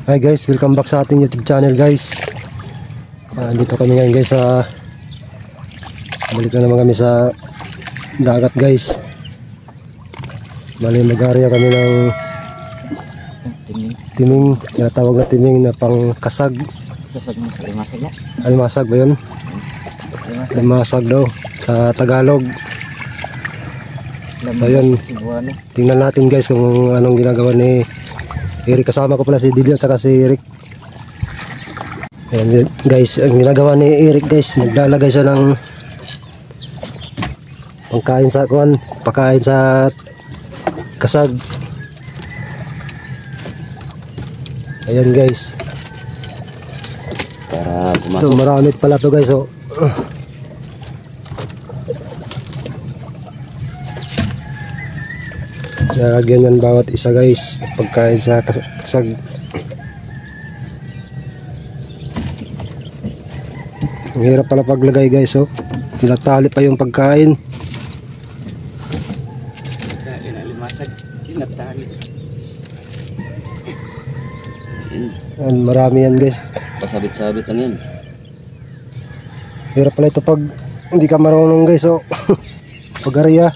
Hi guys, welcome back sa ating YouTube channel guys. Dito kami ngayon guys sa balik na naman kami sa dagat guys. Bali mag-area kami ng timing, tinatawag na timing na pang kasag. Almasag ba yun? Almasag daw sa Tagalog. So yun, tingnan natin guys kung anong ginagawa ni Eric. Kasama ko pala si Dilio at saka si Eric. Ayan guys, ang ginagawa ni Eric guys, naglalagay siya ng pangkain sa kuan, pakain sa kasag. Ayan guys, para pumasok. so, marami pala to guys. So ganyan bawat isa guys, pagkain sa kasag. Ang hirap pala paglagay guys. So tinatali pa yung pagkain. Yan, marami yan guys. Pasabit-sabit lang yan. Hirap pala ito pag hindi ka marunong guys. So pag-area,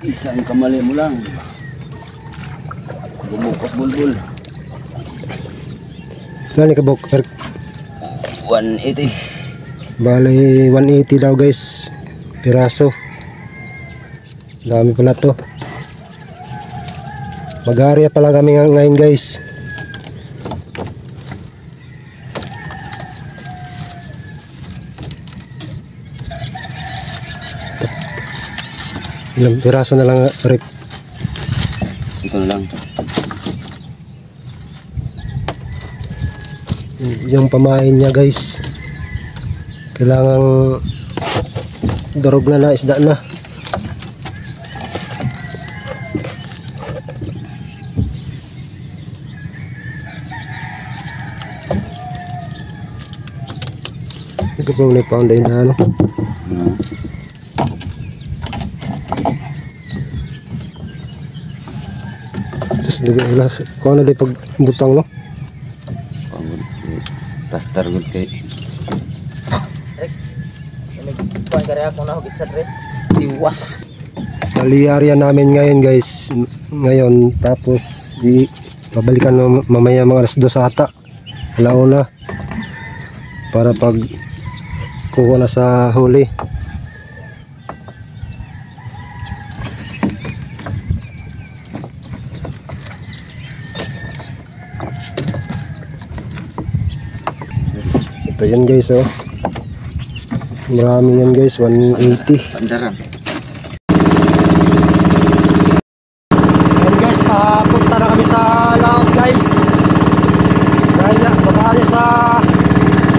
Isang kamali mo lang, bumukot bulbul. Lani ka bok, 180. bali 180 daw guys piraso. Dami pala to. Mag-area pala kami ngayon guys. Ilang piraso na lang Rick? Ito na lang. Yung pamain niya guys, kailangang durog na isda na. Ito po na pound na ano. Terus nagala kung ano di pag butang no. Tastar good kay. Kuan kare ako na hugit sa tre. Iwas. Kaliarya namin ngayon guys. Ngayon tapos di babalikan mamaya mga alas 2 ata. Alauna. Para pag kuha na sa huli. Ito yan guys oh. Marami yan guys, 180. Pandaran. Ayan guys, papunta na kami sa laot guys. Kaya babali sa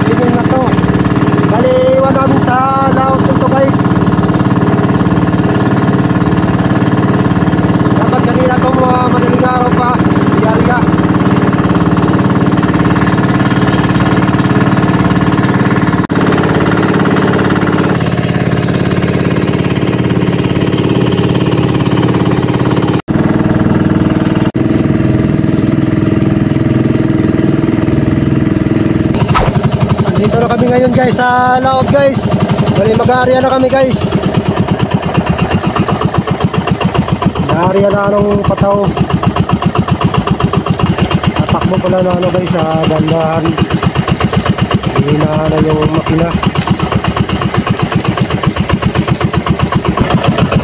timing na to. Baliwan namin sa laot nito guys. Dapat kanina itong madaling araw pa Iyariya. Dito na kami ngayon guys sa laot guys. Bali mag-area na kami guys. Mag-area na anong pataw. Tatakbo pala na ano guys sa dandahan. Hinahan na yung makina.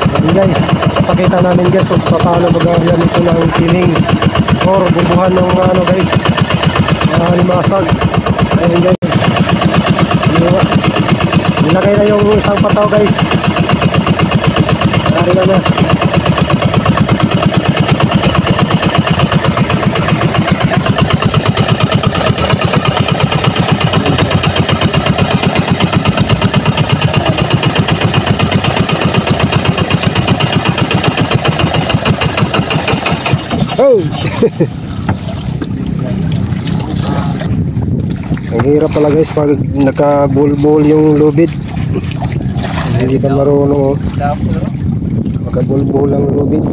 Bali guys, papakita namin guys kung paano mag-area nito ng tiling or bubuhan ng ano guys, limasag. Ayun guys, nilagay na yung isang pataw guys. Nari na. Oh! Ang hirap pala guys pag nakabulbul yung lubid. Hindi ka marunong makabulbul ang lubid.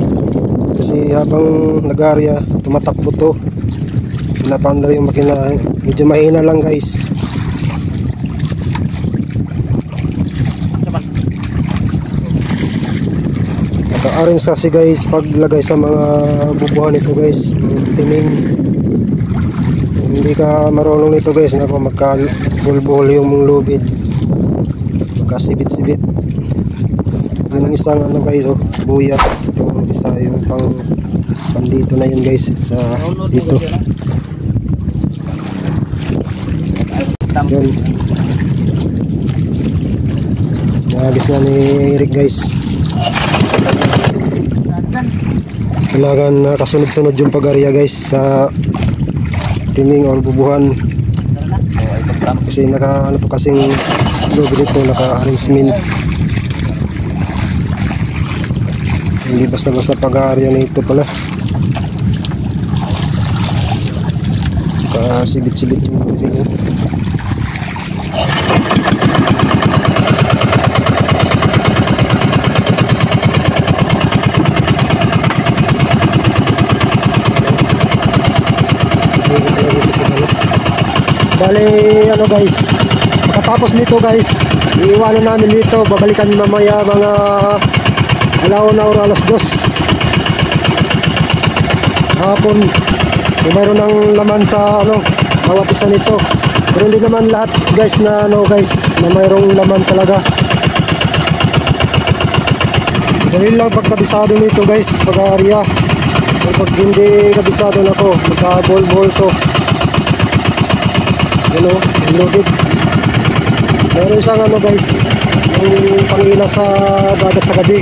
Kasi habang nag-area tumatakbo to. Pinapaandar yung makina, medyo mahina lang guys. Naka-arrange kasi guys paglagay sa mga bubuhan nito guys, timing. Hindi ka marunong nito guys, nako magka-bulbul yung lubid, magkasibit-sibit. Yun ang isang ano guys, oh, buyat. Yung isa yung pandito na yun guys sa dito. Yun. Nagis na ni Eric guys. Kailangan kasunod-sunod yung pag-area guys sa timing or bubuhan. Kasi naka ano to kasing lobby nito, naka-arrangement. Hindi basta-basta pag-area nito pala. Kasibit-sibit yung lobby. Bale ano guys, pagkatapos nito guys, iiwanan namin dito, babalikan mamaya mga alauna o alas 2 hapon kung mayroon ng laman sa ano, bawat isa nito. Pero hindi naman lahat guys na ano guys, na mayroong laman talaga. Dahil lang pagkabisado nito guys, pag-area. Pag hindi kabisado na ko, magka-bol-bol to. Ano, loaded. Meron isang ano guys, yung pangina sa dagat sa gabi.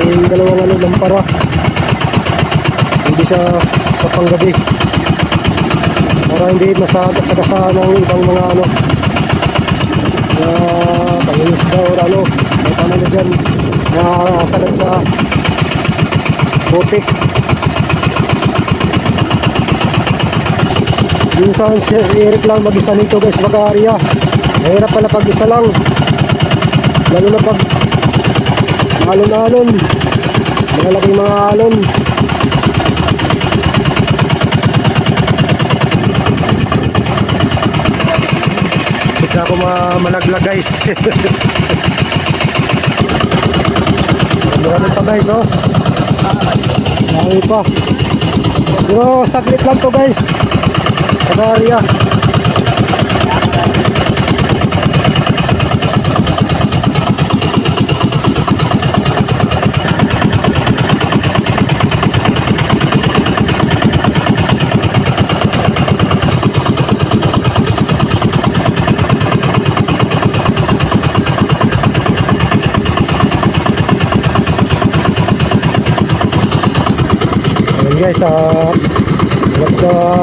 Yung dalawang ano, lampara. Hindi sa panggabi. Para hindi masagasa ng ibang mga ano, panginisda o ano, may paano dyan, nasagad sa butik. Minsan si Eric lang mag-isa nito guys, mag-area. Mahirap pala pag isa lang, lalo na pag alon-alon, malalaking mga alon. Hindi ako malaglag guys. Marami pa guys, oh. Marami pa. Pero saglit lang to guys, mag-area. Guys,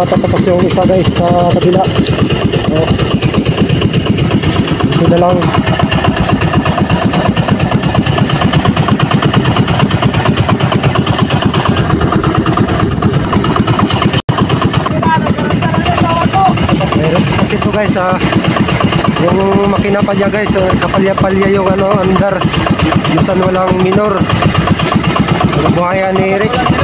tatapos yung isa guys sa kabila. Ito na lang. Meron kasi ito guys, yung makina pa niya guys, kapalya-palya yung ano, andar. Minsan walang minor. Buhayan ni Eric guys.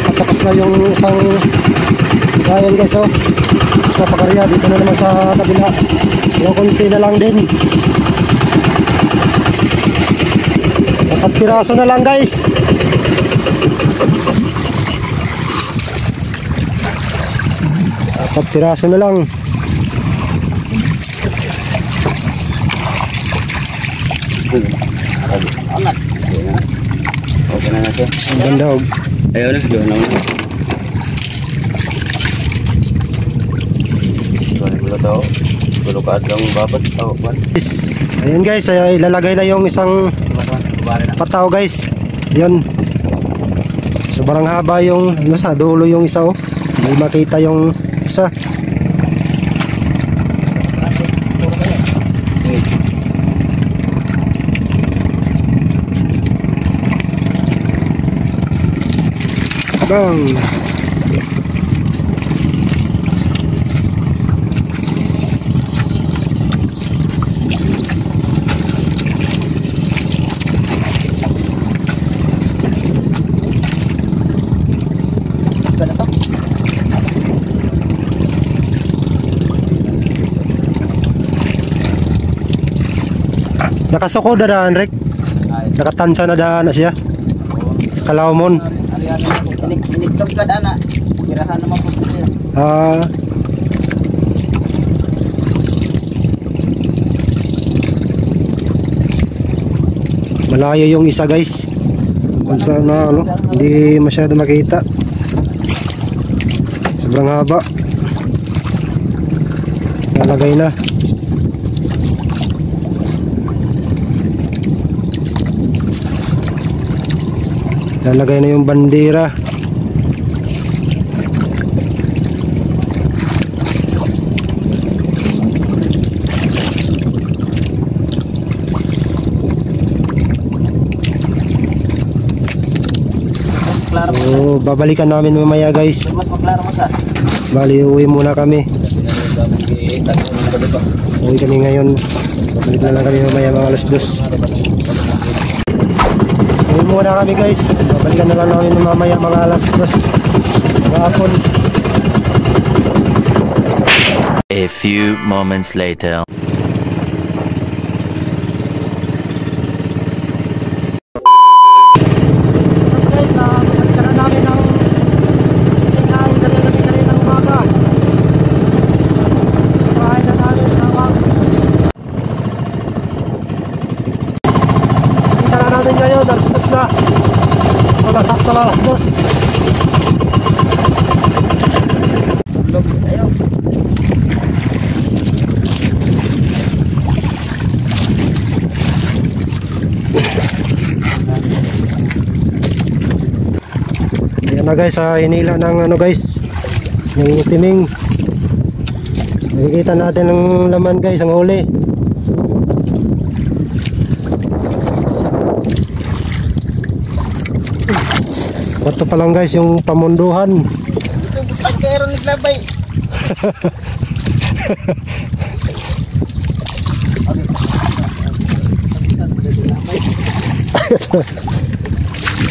Patapos na yung isang ayan guys, oh. Sa pag-area dito na naman sa kabila, yung konti na lang din, 4 piraso na lang guys. Apat piraso na lang. Angat. Okay na natin. Ang ganda, oh. Ayaw na, doon na muna. Wala tao. Tulog ka lang babat. Ayan guys, ilalagay na yung isang pataw guys. Yan. Sobrang haba yung nasa dulo yung isa, oh. Hindi makita yung isa. Bang. Nakasoko na daan, Rick. Nakatansa na daan na siya. Sa Kalawmon. Initlog ka dana. Pirahan naman po siya. Malayo yung isa guys. Sa na ano, hindi masyado makita. Sobrang haba. Nalagay na. Nalagay na yung bandera. So, babalikan namin mamaya guys. Mas maklaro mo sa. Bali, uwi muna kami. Uwi kami ngayon. Babalik na lang kami mamaya mga alas 2. Uwi muna kami guys. Babalikan na lang namin mamaya mga alas 2. Hapon. A few moments later. Ngayon, alas 2 na. Sakto na alas 2. Log ayo. Ayan na guys, hinila ng ano guys, yung timing. Nakikita natin ang laman guys, ang huli. Ito pa lang guys yung pamunduhan. Ito butang kero naglabay.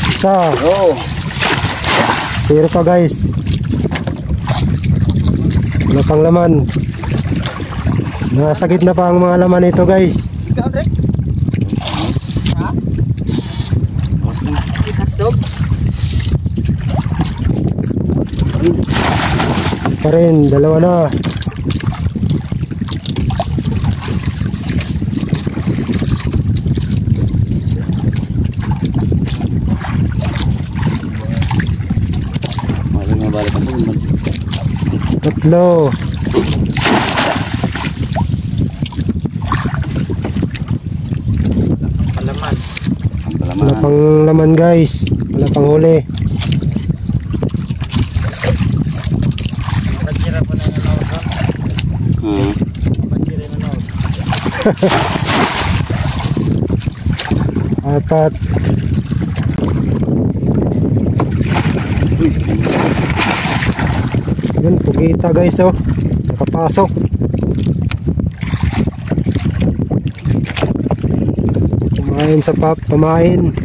Isa. Oh. 0 pa guys. Wala pang laman. Nasa gitna pa ang mga laman nito guys. Ikaw Rick? Ha? Kasog. Pa rin, dalawa na. Mabalik ang puno. 3. Palaman. Wala pang laman guys. Wala pang huli. Pagkira po na yung nanood. Pagkira yung nanood. Apat. Yan, pugita guys oh. Nakapasok. Kumain sa pap, kumain.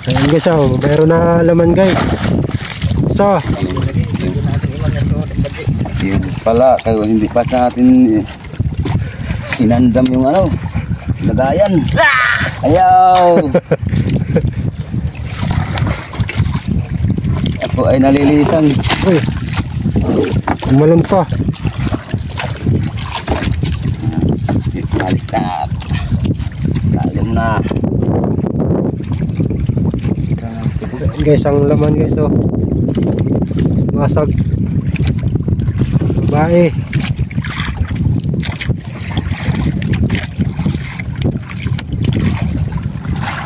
Ayan guys oh, meron na laman guys. So, Yung pala, kaya hindi pa natin inandam yung ano, lagayan. Ayaw! Ako ay nalilisan. uy. Umalon pa. Baliktad. Lalim na. Ayan guys, ang laman guys oh. Masag. Babae.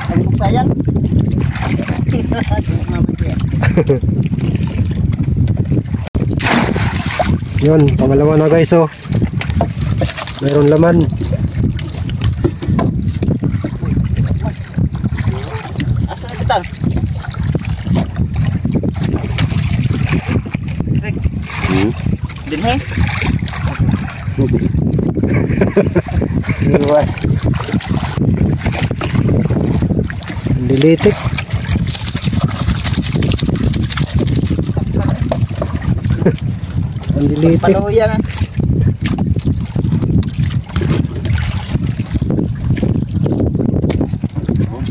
Ang buksayan. Yun, pangalawa na guys oh. Mayroon laman. Asa na kita? Rick, dinhe. Iwas. Dilitik. Ang dilitik. Paluyan.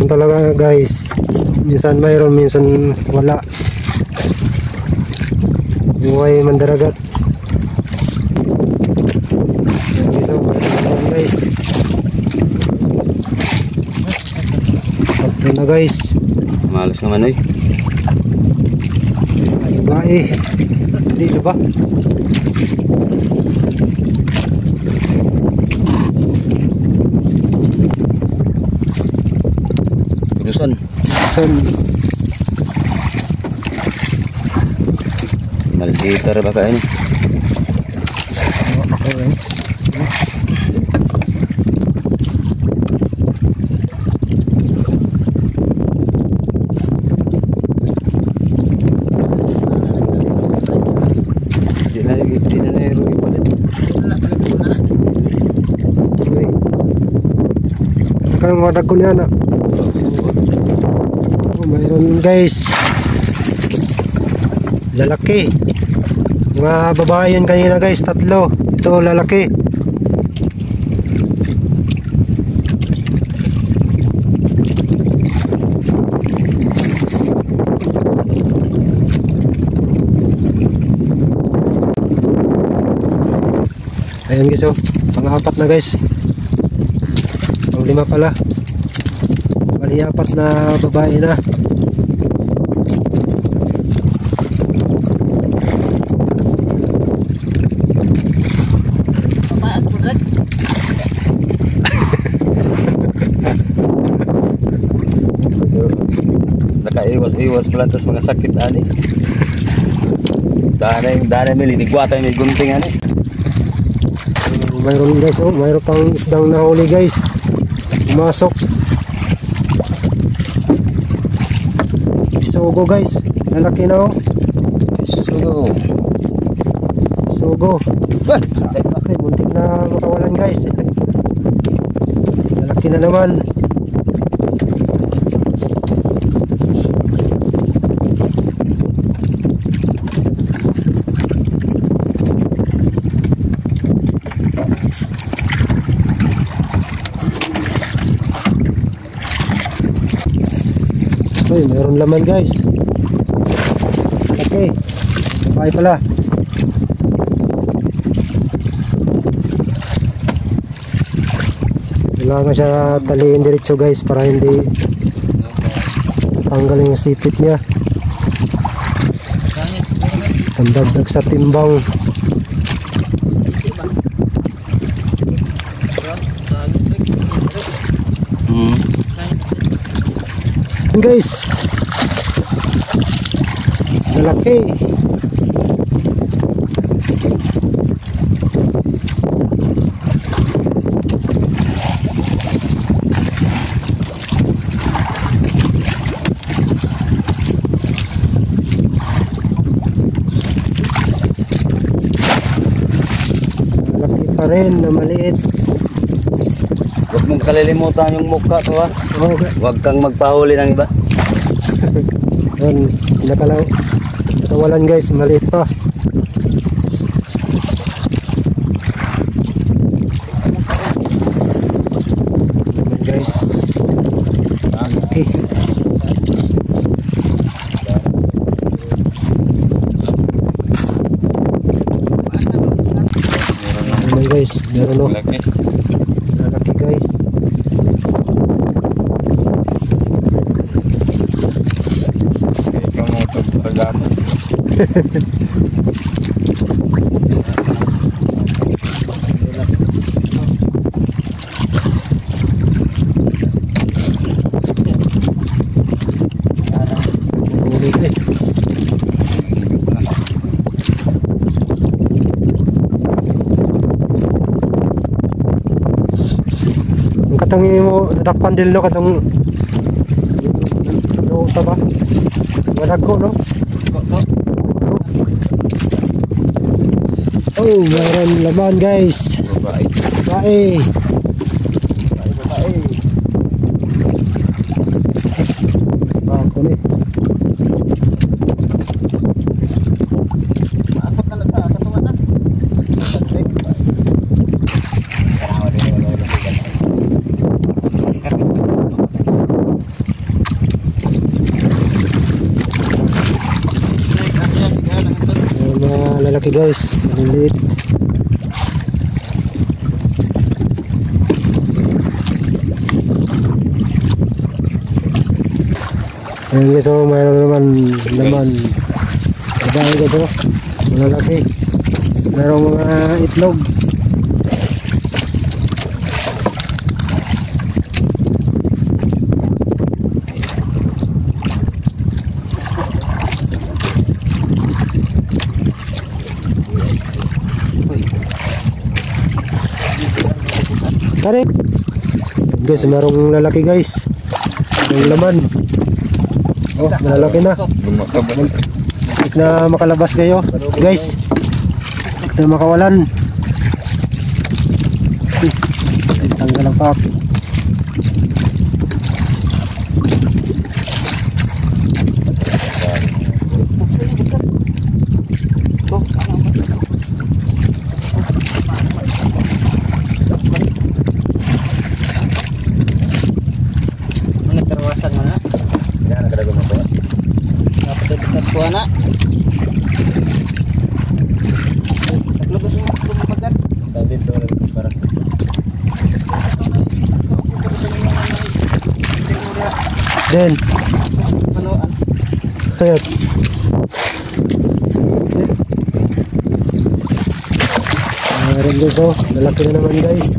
Ganun talaga guys. Minsan mayroon, minsan wala. Buhay mandaragat. Dito, mayroon guys. Tatlo na guys. Malas naman eh. Bae. Hindi ba? Pinusan. San? Maldita rin baka ini. Di na yung ipalit. Sekarang wadah ko niya na. Oh, mayroon guys. Lalaki. Mga babae yun kanina guys, tatlo. Ito lalaki. Ayan guys, oh, pang-apat na guys. Pang-5 pala. Bali 4 na babae na. Nakaiwas-iwas pala tas mga sakit ani. Dana may linigwata may gunting ani. Mayroon guys, oh, mayroon pang isdang nahuli guys. Pumasok. Isugo guys. Lalaki na, oh. Sugo. Isugo. Ay, muntik na makawalan guys. Lalaki na naman. Uy, mayroon laman guys. Okay. Babae pala. Kailangan siya taliin diretso guys para hindi tanggalin yung sipit niya. Pandagdag sa timbang. Guys, lalaki. Lalaki pa rin na maliit. Huwag mong kalilimutan yung mukha to ha. Okay. Huwag kang magpahuli ng iba. Yan, nakawalan guys, maliit pa. Yan guys. Okay. Yan guys, meron o. Laki. Lalaki guys. Ikaw mo ito pagdamas. Ulit eh. Ang katangi mo, nadakpan din no, katang ano ta ba? Wadag ko no? Oh, mayroon laman guys. Babae. Bae. Babae. Ako ni. Apat na sa katawan na. malalaki guys, maliliit. Ayan guys, oh, mayroon naman babae guys, oh, malalaki. Mayroong mga itlog. Kare guys, mayroong lalaki guys, yung laman. Oh, malalaki na. Muntik na makalabas kayo guys, ito na makawalan. Tanggal ang pak. Terwasan mana? Yan, nakadago mo pa yan. Dapat po anak. Taglubos mo lumabagan. Sabi ito, para Den, Panuan. ayat. Mayroon guys, oh, lalaki na naman guys.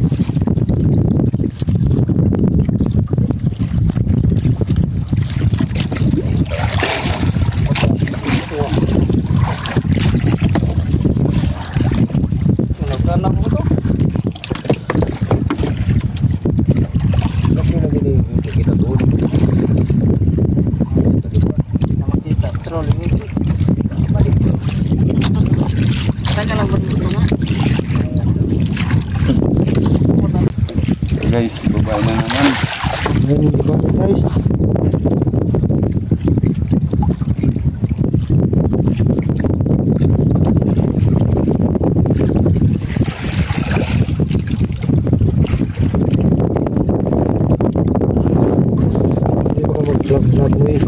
Anak mo to. Kasi na gini, kita doon. Nakita trolling ini. Balik. Kaya lang begitu na. Guys, babae na naman. Ayan, babae guys. Hindi baka mag-vlog mo eh.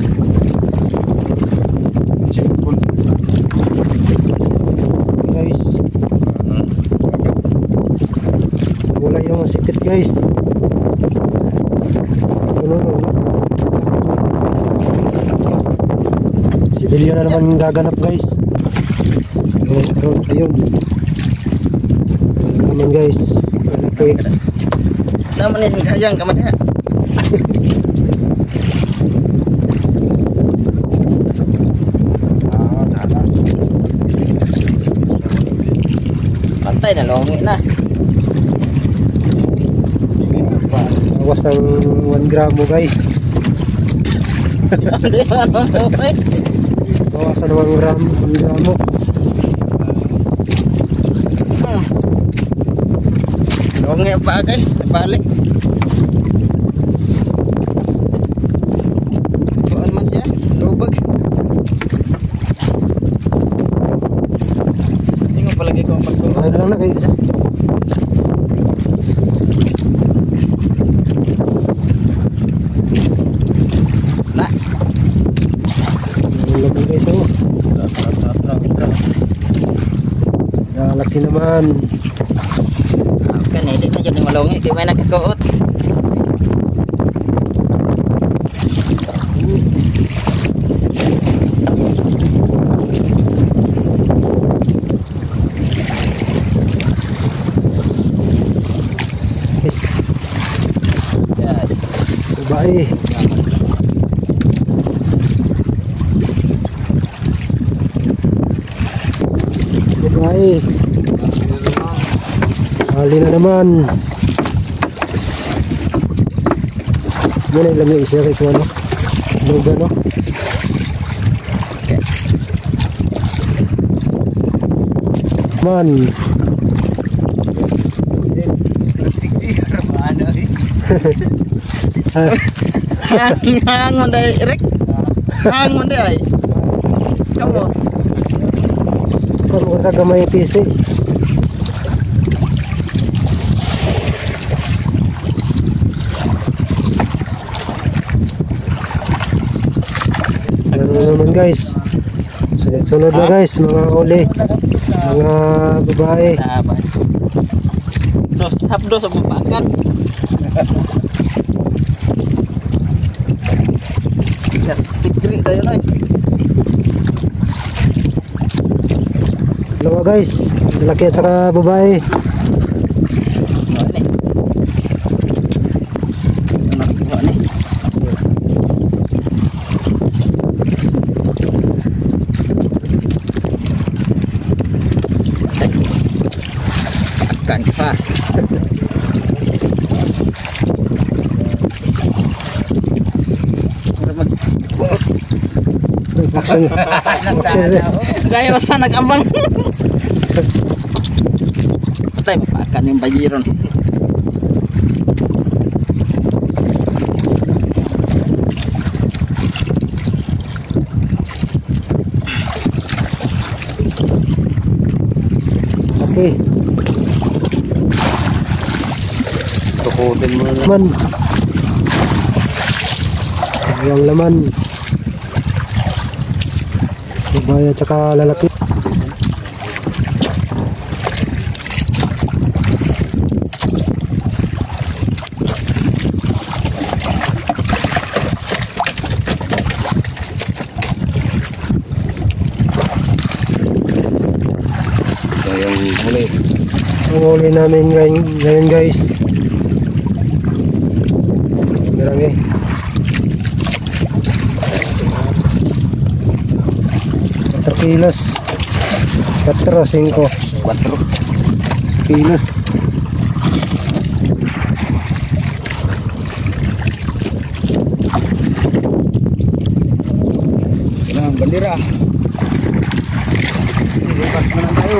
Simple. Guys, wala yung sipit guys. Ano. Sibilyo na naman yung gaganap guys. Ayun. Ayun naman guys. Malaki. Naman ini kayang kaman ya. Pantay na longi na. Awas ng 1 gramo guys. Bawasan ng 1 gramo. Longi apa kay? Balik. Kuan man siya. Lubag. Tingnan palagi ko ang pagtuon. Ay lang na kayo. Na. Ang laki guys, oh. Laki naman. Kan ini na jadi malongi kay may nakikuot. Guys, Ya, babae. Babae. Hali na naman. Muna ilang yung isa kay kung ano. Luga, no? Man. Hangon dai rek. Hangon dai ay. Kamu. Kung sa gamay PC. Ano naman guys. So Sunod na guys, mga uli. Mga babae. Sabay. Hapdos sa bubakan. Tikri tayo na. Dalawa guys, lalaki at saka babae. Ini. Nakuha ni. Akan pa. Action. Action. Gaya basta nag-ambang. Patay mapakan yung bayiron. Okay. Tukutin mo na. Laman. Yung laman. Babae at saka lalaki. Ito yung huli. Ang huli namin ngayon guys. Marami. 4 kilos. 4, 5 kilos. Ito na ang bandera. Lipat na tayo.